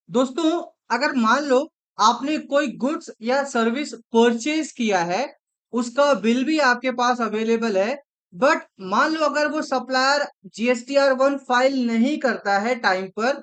दोस्तों, अगर मान लो आपने कोई गुड्स या सर्विस परचेज किया है, उसका बिल भी आपके पास अवेलेबल है, बट मान लो अगर वो सप्लायर जीएसटीआर 1 फाइल नहीं करता है टाइम पर,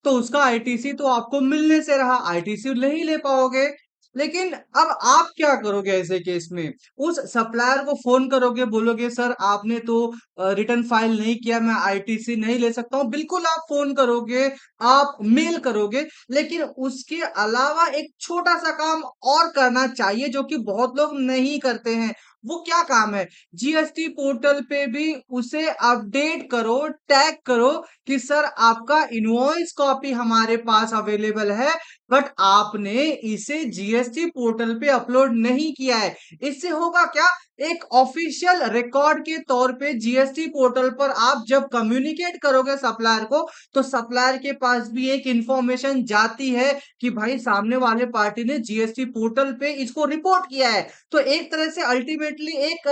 तो उसका आईटीसी तो आपको मिलने से रहा, आईटीसी नहीं ले पाओगे। लेकिन अब आप क्या करोगे ऐसे केस में? उस सप्लायर को फोन करोगे, बोलोगे सर आपने तो रिटर्न फाइल नहीं किया, मैं आईटीसी नहीं ले सकता हूँ। बिल्कुल आप फोन करोगे, आप मेल करोगे, लेकिन उसके अलावा एक छोटा सा काम और करना चाहिए जो कि बहुत लोग नहीं करते हैं। वो क्या काम है? जीएसटी पोर्टल पे भी उसे अपडेट करो, टैग करो कि सर आपका इनवॉइस कॉपी हमारे पास अवेलेबल है, बट आपने इसे जीएसटी पोर्टल पे अपलोड नहीं किया है। इससे होगा क्या? एक ऑफिशियल रिकॉर्ड के तौर पे जीएसटी पोर्टल पर आप जब कम्युनिकेट करोगे सप्लायर को, तो सप्लायर के पास भी एक इंफॉर्मेशन जाती है कि भाई सामने वाले पार्टी ने जीएसटी पोर्टल पे इसको रिपोर्ट किया है। तो एक तरह से अल्टीमेटली एक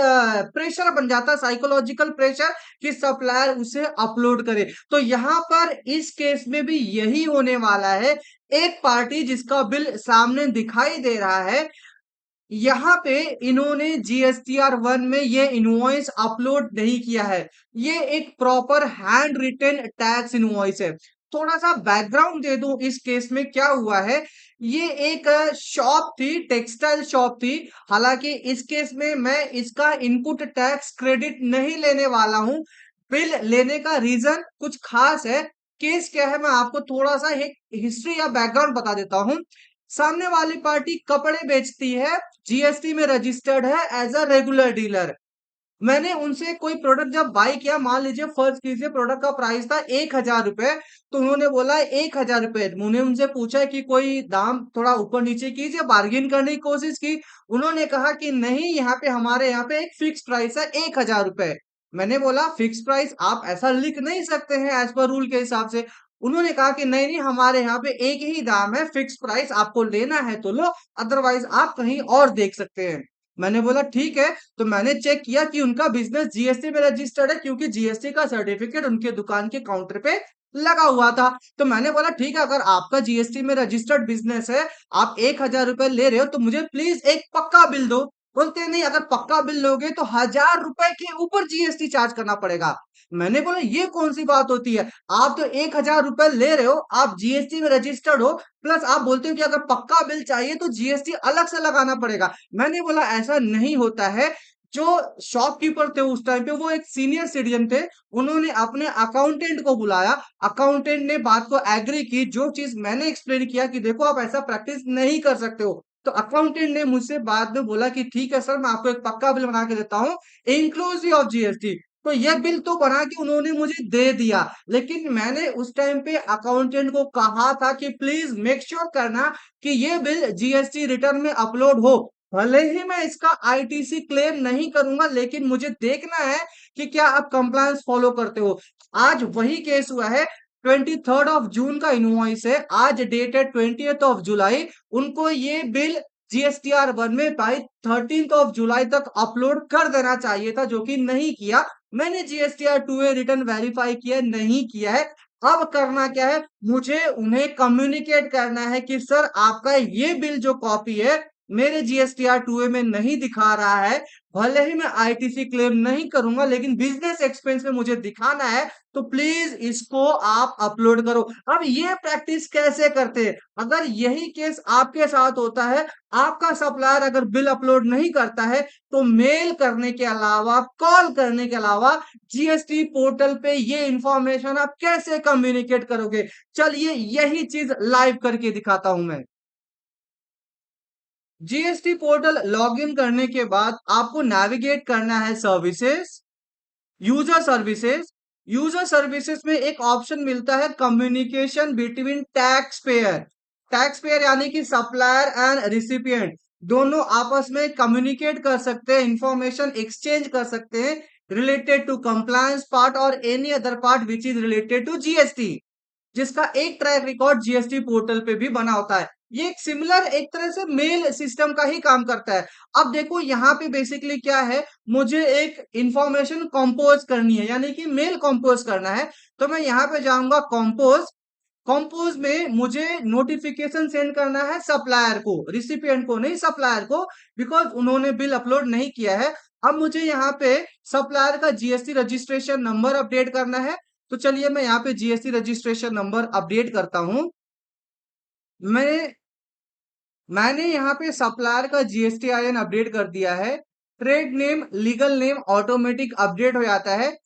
प्रेशर बन जाता है, साइकोलॉजिकल प्रेशर, कि सप्लायर उसे अपलोड करे। तो यहाँ पर इस केस में भी यही होने वाला है। एक पार्टी जिसका बिल सामने दिखाई दे रहा है, यहाँ पे इन्होंने जीएसटीआर 1 में ये इनवॉइस अपलोड नहीं किया है। ये एक proper handwritten tax invoice है। थोड़ा सा बैकग्राउंड दे दूं, इस केस में क्या हुआ है। ये एक शॉप थी, टेक्सटाइल शॉप थी। हालांकि इस केस में मैं इसका इनपुट टैक्स क्रेडिट नहीं लेने वाला हूं। बिल लेने का रीजन कुछ खास है। केस क्या है, मैं आपको थोड़ा सा एक हिस्ट्री या बैकग्राउंड बता देता हूं। सामने वाली पार्टी कपड़े बेचती है, जीएसटी में रजिस्टर्ड है एज अ रेगुलर डीलर। मैंने उनसे कोई प्रोडक्ट जब बाई किया, मान लीजिए फर्ज कीजिए प्रोडक्ट का प्राइस था 1,000 रुपए, तो उन्होंने बोला 1,000 रुपए। मैंने उनसे पूछा कि कोई दाम थोड़ा ऊपर नीचे कीजिए, बार्गेन करने की कोशिश की। उन्होंने कहा कि नहीं, यहाँ पे हमारे यहाँ पे एक फिक्स प्राइस है 1,000 रुपए। मैंने बोला फिक्स प्राइस आप ऐसा लिख नहीं सकते हैं एज पर रूल के हिसाब से। उन्होंने कहा कि नहीं नहीं, हमारे यहाँ पे एक ही दाम है, फिक्स प्राइस, आपको लेना है तो लो, अदरवाइज आप कहीं और देख सकते हैं। मैंने बोला ठीक है। तो मैंने चेक किया कि उनका बिजनेस जीएसटी में रजिस्टर्ड है, क्योंकि जीएसटी का सर्टिफिकेट उनके दुकान के काउंटर पे लगा हुआ था। तो मैंने बोला ठीक है, अगर आपका जीएसटी में रजिस्टर्ड बिजनेस है, आप 1,000 रुपए ले रहे हो, तो मुझे प्लीज एक पक्का बिल दो। बोलते नहीं, अगर पक्का बिल लोगे तो 1,000 रुपए के ऊपर जीएसटी चार्ज करना पड़ेगा। मैंने बोला ये कौन सी बात होती है? आप तो 1,000 रुपए ले रहे हो, आप जीएसटी में रजिस्टर्ड हो, प्लस आप बोलते हो कि अगर पक्का बिल चाहिए तो जीएसटी अलग से लगाना पड़ेगा। मैंने बोला ऐसा नहीं होता है। जो शॉपकीपर थे उस टाइम पे, वो एक सीनियर सिटीजन थे। उन्होंने अपने अकाउंटेंट को बुलाया, अकाउंटेंट ने बात को एग्री की, जो चीज मैंने एक्सप्लेन किया कि देखो आप ऐसा प्रैक्टिस नहीं कर सकते हो। तो अकाउंटेंट ने मुझसे बाद में बोला कि ठीक है सर, मैं आपको एक पक्का बिल बना के देता हूँ, इंक्लूसिव ऑफ जीएसटी। तो ये बिल तो बना के उन्होंने मुझे दे दिया। लेकिन मैंने उस टाइम पे अकाउंटेंट को कहा था कि प्लीज मेक श्योर करना कि ये बिल जीएसटी रिटर्न में अपलोड हो। भले ही मैं इसका आईटीसी क्लेम नहीं करूंगा, लेकिन मुझे देखना है कि क्या आप कंप्लायंस फॉलो करते हो। आज वही केस हुआ है। 23 ऑफ जून का इनवॉइस है, आज डेट है 20th ऑफ जुलाई। उनको ये बिल जीएसटीआर 1 में बाई 13th ऑफ जुलाई तक अपलोड कर देना चाहिए था, जो कि नहीं किया। मैंने जीएसटीआर 2 रिटर्न वेरीफाई किया, नहीं किया है। अब करना क्या है? मुझे उन्हें कम्युनिकेट करना है कि सर आपका ये बिल जो कॉपी है, मेरे जीएसटीआर 2 में नहीं दिखा रहा है। भले ही मैं आईटीसी क्लेम नहीं करूंगा, लेकिन बिजनेस एक्सपेंस में मुझे दिखाना है, तो प्लीज इसको आप अपलोड करो। अब ये प्रैक्टिस कैसे करते हैं? अगर यही केस आपके साथ होता है, आपका सप्लायर अगर बिल अपलोड नहीं करता है, तो मेल करने के अलावा, कॉल करने के अलावा, जीएसटी पोर्टल पे ये इंफॉर्मेशन आप कैसे कम्युनिकेट करोगे? चलिए यही चीज लाइव करके दिखाता हूं मैं। जीएसटी पोर्टल लॉगिन करने के बाद आपको नेविगेट करना है services, user services. User services में एक ऑप्शन मिलता है communication between tax payer. Tax payer यानी कि सप्लायर एंड रिसिपिएंट, दोनों आपस में कम्युनिकेट कर सकते हैं, इंफॉर्मेशन एक्सचेंज कर सकते हैं रिलेटेड टू कंप्लायंस पार्ट और any other part which is related to GST, जिसका एक ट्रैक रिकॉर्ड जीएसटी पोर्टल पे भी बना होता है। ये एक सिमिलर, एक तरह से मेल सिस्टम का ही काम करता है। अब देखो यहाँ पे बेसिकली क्या है, मुझे एक इंफॉर्मेशन कंपोज करनी है, यानी कि मेल कंपोज करना है। तो मैं यहाँ पे जाऊंगा कंपोज, कंपोज में मुझे नोटिफिकेशन सेंड करना है सप्लायर को, रिसिपिएंट को नहीं, सप्लायर को, बिकॉज उन्होंने बिल अपलोड नहीं किया है। अब मुझे यहाँ पे सप्लायर का जीएसटी रजिस्ट्रेशन नंबर अपडेट करना है। तो चलिए मैं यहाँ पे जीएसटी रजिस्ट्रेशन नंबर अपडेट करता हूं। मैं मैंने यहाँ पे सप्लायर का जीएसटीआईएन अपडेट कर दिया है। Trade name, legal name automatic update हो जाता है।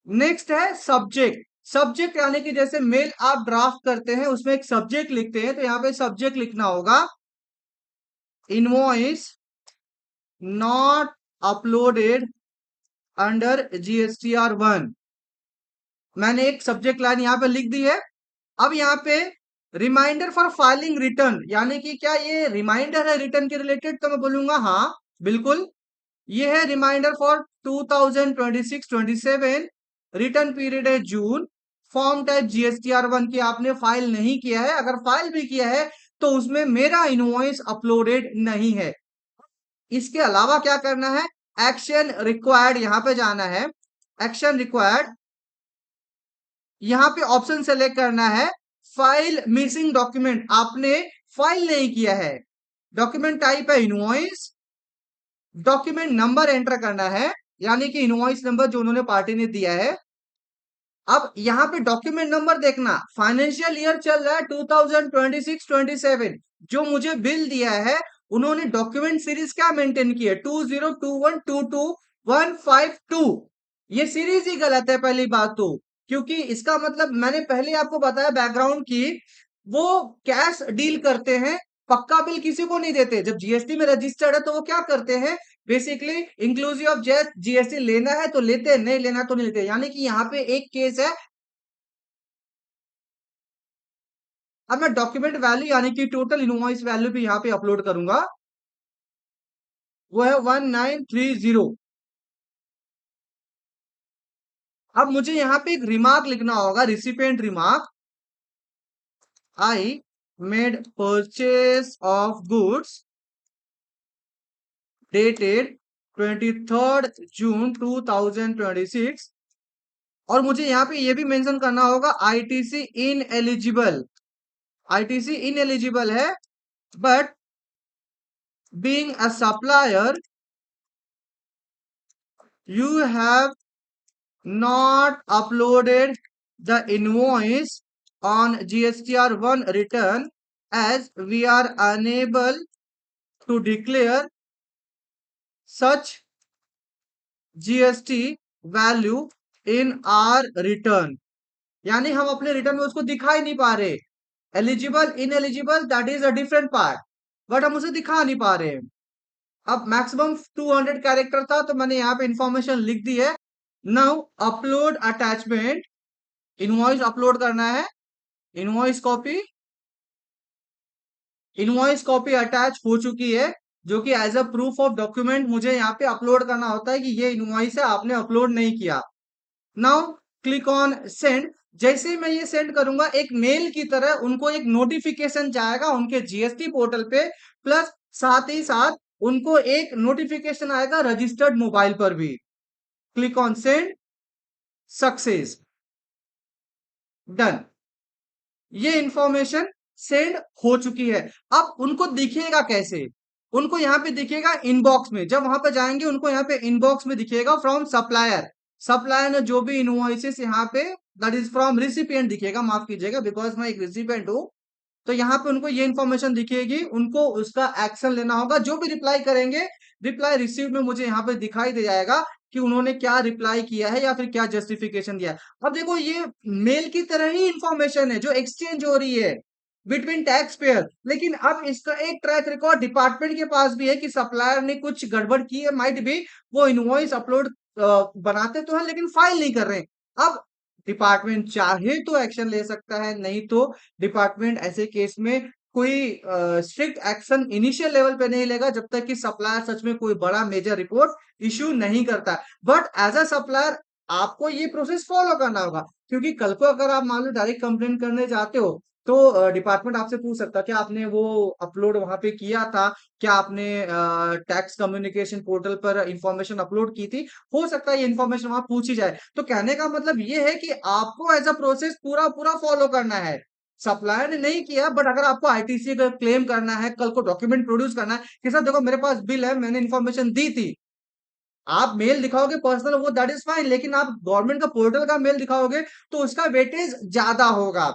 नेक्स्ट है सब्जेक्ट। सब्जेक्ट यानी कि जैसे मेल आप ड्राफ्ट करते हैं उसमें एक सब्जेक्ट लिखते हैं, तो यहाँ पे सब्जेक्ट लिखना होगा invoice not uploaded under GSTR 1। मैंने एक सब्जेक्ट लाइन यहाँ पे लिख दी है। अब यहाँ पे रिमाइंडर फॉर फाइलिंग रिटर्न, यानी कि क्या ये रिमाइंडर है रिटर्न के रिलेटेड, तो मैं बोलूंगा हाँ बिल्कुल ये है रिमाइंडर फॉर 2026-27। रिटर्न पीरियड है जून। फॉर्म टाइप जीएसटीआर 1 की आपने फाइल नहीं किया है, अगर फाइल भी किया है तो उसमें मेरा इनवॉइस अपलोडेड नहीं है। इसके अलावा क्या करना है, एक्शन रिक्वायर्ड यहाँ पे जाना है। एक्शन रिक्वायर्ड यहाँ पे ऑप्शन सेलेक्ट करना है फाइल मिसिंग डॉक्यूमेंट, आपने फाइल नहीं किया है। डॉक्यूमेंट टाइप है इनवॉइस। डॉक्यूमेंट नंबर एंटर करना है, यानी कि इनवॉइस नंबर जो उन्होंने पार्टी ने दिया है। अब यहाँ पे डॉक्यूमेंट नंबर देखना, फाइनेंशियल ईयर चल रहा है 2026-27, जो मुझे बिल दिया है उन्होंने डॉक्यूमेंट सीरीज क्या मेंटेन की है, 2021222152। ये सीरीज ही गलत है पहली बात तो, क्योंकि इसका मतलब मैंने पहले आपको बताया बैकग्राउंड की, वो कैश डील करते हैं, पक्का बिल किसी को नहीं देते। जब जीएसटी में रजिस्टर्ड है तो वो क्या करते हैं, बेसिकली इंक्लूसिव ऑफ जीएसटी लेना है तो लेते हैं, नहीं लेना तो नहीं लेते। यानी कि यहाँ पे एक केस है। अब मैं डॉक्यूमेंट वैल्यू यानी कि टोटल इनवॉइस वैल्यू भी यहाँ पे अपलोड करूंगा, वो है 1930। अब मुझे यहाँ पे एक रिमार्क लिखना होगा, recipient remark, I made purchase of goods dated 23rd June 2026। और मुझे यहाँ पे ये भी मेंशन करना होगा ITC ineligible. ITC ineligible है, but being a supplier you have not uploaded the invoice on GSTR 1 return, as we are unable to declare such GST value in our return। यानी हम अपने return में उसको दिखा ही नहीं पा रहे। Eligible in eligible that is a different part, but हम उसे दिखा नहीं पा रहे। अब मैक्सिमम 200 कैरेक्टर था तो मैंने यहाँ पे इंफॉर्मेशन लिख दी है। Now upload attachment, invoice upload करना है। Invoice copy, invoice copy attach हो चुकी है, जो कि as a proof of document मुझे यहाँ पे अपलोड करना होता है कि ये इनवॉइस है, आपने अपलोड नहीं किया। Now click on send. जैसे ही मैं ये सेंड करूंगा एक मेल की तरह उनको एक नोटिफिकेशन जाएगा उनके जीएसटी पोर्टल पे, प्लस साथ ही साथ उनको एक नोटिफिकेशन आएगा रजिस्टर्ड मोबाइल पर भी। Click on send, success, done. ये इंफॉर्मेशन सेंड हो चुकी है। अब उनको दिखेगा कैसे, उनको यहाँ पे दिखेगा इनबॉक्स में। जब वहां पे जाएंगे उनको यहाँ पे इनबॉक्स में दिखेगा फ्रॉम सप्लायर। सप्लायर ने जो भी इनवॉइसेस यहाँ पे, दैट इज फ्रॉम रिसिपिएंट दिखेगा, माफ कीजिएगा बिकॉज मैं एक रिसिपिएंट हूँ। तो यहाँ पे उनको ये इन्फॉर्मेशन दिखेगी, उनको उसका एक्शन लेना होगा। जो भी रिप्लाई करेंगे, रिप्लाई रिसीव में मुझे यहाँ पे दिखाई दे जाएगा कि उन्होंने क्या रिप्लाई किया है या फिर क्या जस्टिफिकेशन दिया है। अब देखो ये मेल की तरह ही इंफॉर्मेशन है जो एक्सचेंज हो रही है बिटवीन टैक्स पेयर, लेकिन अब इसका एक ट्रैक रिकॉर्ड डिपार्टमेंट के पास भी है कि सप्लायर ने कुछ गड़बड़ की है, माइट भी वो इनवॉइस अपलोड बनाते तो है लेकिन फाइल नहीं कर रहे हैं। अब डिपार्टमेंट चाहे तो एक्शन ले सकता है, नहीं तो डिपार्टमेंट ऐसे केस में कोई स्ट्रिक्ट एक्शन इनिशियल लेवल पे नहीं लेगा जब तक कि सप्लायर सच में कोई बड़ा मेजर रिपोर्ट इश्यू नहीं करता। बट एज अ सप्लायर आपको ये प्रोसेस फॉलो करना होगा, क्योंकि कल को अगर आप मान लो डायरेक्ट कंप्लेंट करने जाते हो तो डिपार्टमेंट आपसे पूछ सकता है क्या आपने वो अपलोड वहां पे किया था, क्या आपने टैक्स कम्युनिकेशन पोर्टल पर इंफॉर्मेशन अपलोड की थी। हो सकता है ये इन्फॉर्मेशन वहां पूछी जाए। तो कहने का मतलब ये है कि आपको एज अ प्रोसेस पूरा पूरा फॉलो करना है। सप्लायर ने नहीं किया, बट अगर आपको आईटीसी का क्लेम करना है, कल को डॉक्यूमेंट प्रोड्यूस करना है कि सर देखो मेरे पास बिल है, मैंने इन्फॉर्मेशन दी थी, आप मेल दिखाओगे पर्सनल, वो दैट इज फाइन, लेकिन आप गवर्नमेंट का पोर्टल का मेल दिखाओगे तो उसका वेटेज ज्यादा होगा।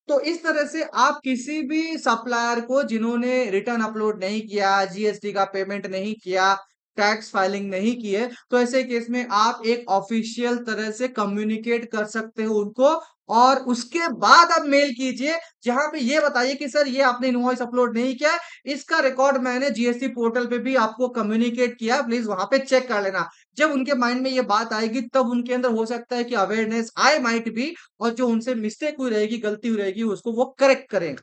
तो इस तरह से आप किसी भी सप्लायर को जिन्होंने रिटर्न अपलोड नहीं किया, जीएसटी का पेमेंट नहीं किया, टैक्स फाइलिंग नहीं की है, तो ऐसे केस में आप एक ऑफिशियल तरह से कम्युनिकेट कर सकते हो उनको, और उसके बाद आप मेल कीजिए जहां पे ये बताइए कि सर ये आपने इनवॉइस अपलोड नहीं किया है, इसका रिकॉर्ड मैंने जीएसटी पोर्टल पे भी आपको कम्युनिकेट किया, प्लीज वहां पे चेक कर लेना। जब उनके माइंड में ये बात आएगी तब उनके अंदर हो सकता है कि अवेयरनेस आए, माइट भी, और जो उनसे मिस्टेक हुई रहेगी, गलती हुई रहेगी, उसको वो करेक्ट करेंगे।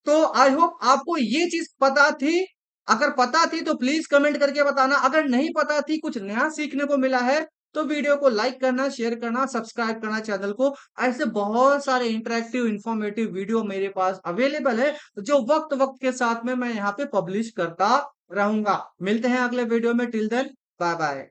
तो आई होप आपको ये चीज पता थी। अगर पता थी तो प्लीज कमेंट करके बताना, अगर नहीं पता थी, कुछ नया सीखने को मिला है, तो वीडियो को लाइक करना, शेयर करना, सब्सक्राइब करना चैनल को। ऐसे बहुत सारे इंटरेक्टिव इंफॉर्मेटिव वीडियो मेरे पास अवेलेबल है, जो वक्त वक्त के साथ में मैं यहाँ पे पब्लिश करता रहूंगा। मिलते हैं अगले वीडियो में, टिल देन बाय बाय।